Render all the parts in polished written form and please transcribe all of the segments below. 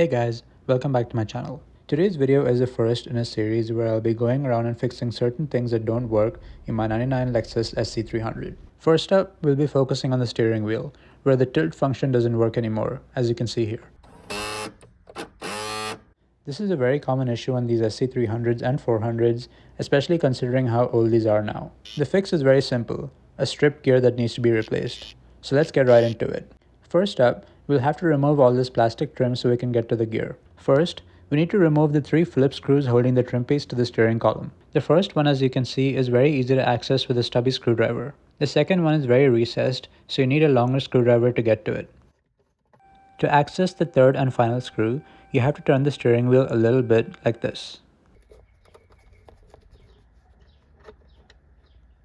Hey guys, welcome back to my channel. Today's video is the first in a series where I'll be going around and fixing certain things that don't work in my 99 Lexus SC 300. First up, we'll be focusing on the steering wheel, where the tilt function doesn't work anymore, as you can see here. This is a very common issue on these SC 300s and 400s, especially considering how old these are now. The fix is very simple, a stripped gear that needs to be replaced. So let's get right into it. First up, we'll have to remove all this plastic trim so we can get to the gear. First, we need to remove the 3 Phillips screws holding the trim piece to the steering column. The first one, as you can see, is very easy to access with a stubby screwdriver. The second one is very recessed, so you need a longer screwdriver to get to it. To access the third and final screw, you have to turn the steering wheel a little bit like this.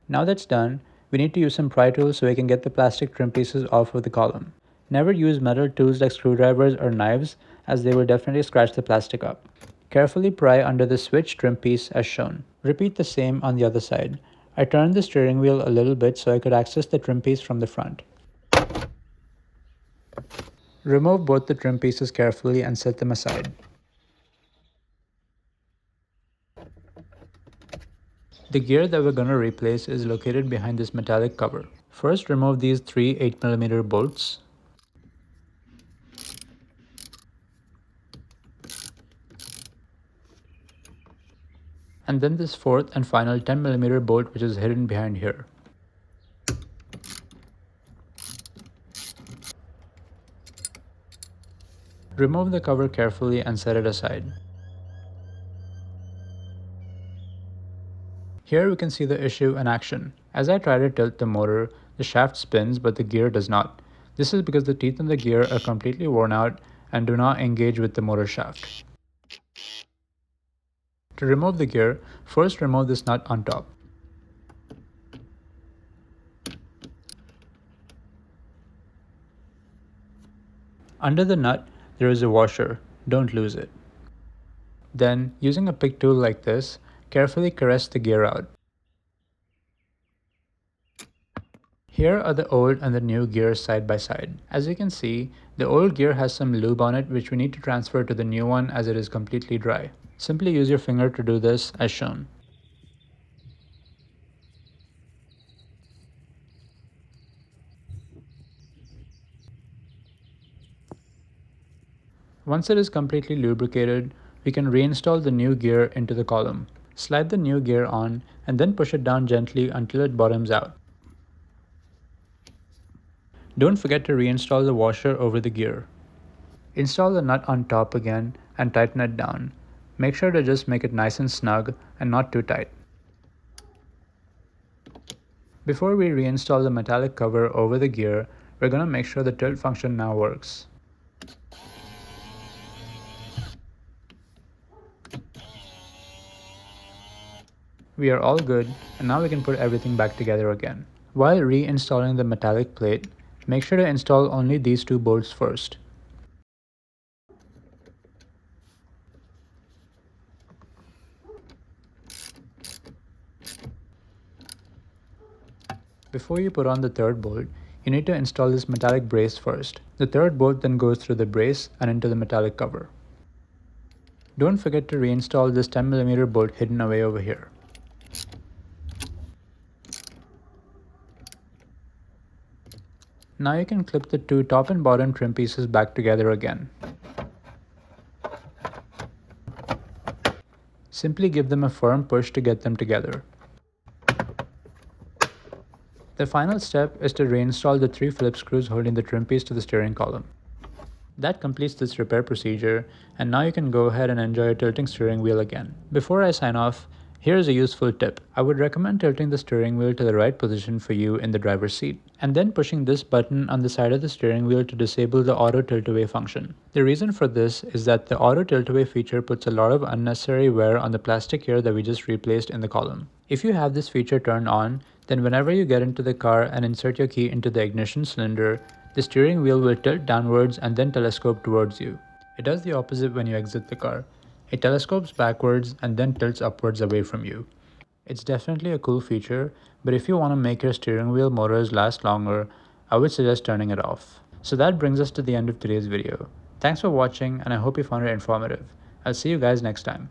Now that's done, we need to use some pry tools so we can get the plastic trim pieces off of the column. Never use metal tools like screwdrivers or knives, as they will definitely scratch the plastic up. Carefully pry under the switch trim piece as shown. Repeat the same on the other side. I turned the steering wheel a little bit so I could access the trim piece from the front. Remove both the trim pieces carefully and set them aside. The gear that we're going to replace is located behind this metallic cover. First, remove these 3 8mm bolts. And then this fourth and final 10mm bolt which is hidden behind here. Remove the cover carefully and set it aside. Here we can see the issue in action. As I try to tilt the motor, the shaft spins but the gear does not. This is because the teeth in the gear are completely worn out and do not engage with the motor shaft. To remove the gear, first remove this nut on top. Under the nut, there is a washer. Don't lose it. Then, using a pick tool like this, carefully caress the gear out. Here are the old and the new gears side by side. As you can see, the old gear has some lube on it which we need to transfer to the new one as it is completely dry. Simply use your finger to do this as shown. Once it is completely lubricated, we can reinstall the new gear into the column. Slide the new gear on and then push it down gently until it bottoms out. Don't forget to reinstall the washer over the gear. Install the nut on top again and tighten it down. Make sure to just make it nice and snug and not too tight. Before we reinstall the metallic cover over the gear, we're going to make sure the tilt function now works. We are all good, and now we can put everything back together again. While reinstalling the metallic plate, make sure to install only these 2 bolts first. Before you put on the third bolt, you need to install this metallic brace first. The third bolt then goes through the brace and into the metallic cover. Don't forget to reinstall this 10mm bolt hidden away over here. Now you can clip the 2 top and bottom trim pieces back together again. Simply give them a firm push to get them together. The final step is to reinstall the 3 Phillips screws holding the trim piece to the steering column. That completes this repair procedure, and now you can go ahead and enjoy a tilting steering wheel again. Before I sign off, here is a useful tip. I would recommend tilting the steering wheel to the right position for you in the driver's seat, and then pushing this button on the side of the steering wheel to disable the auto tilt-away function. The reason for this is that the auto tilt-away feature puts a lot of unnecessary wear on the plastic here that we just replaced in the column. If you have this feature turned on, then whenever you get into the car and insert your key into the ignition cylinder, the steering wheel will tilt downwards and then telescope towards you. It does the opposite when you exit the car. It telescopes backwards and then tilts upwards away from you. It's definitely a cool feature, but if you want to make your steering wheel motors last longer, I would suggest turning it off. So that brings us to the end of today's video. Thanks for watching, and I hope you found it informative. I'll see you guys next time.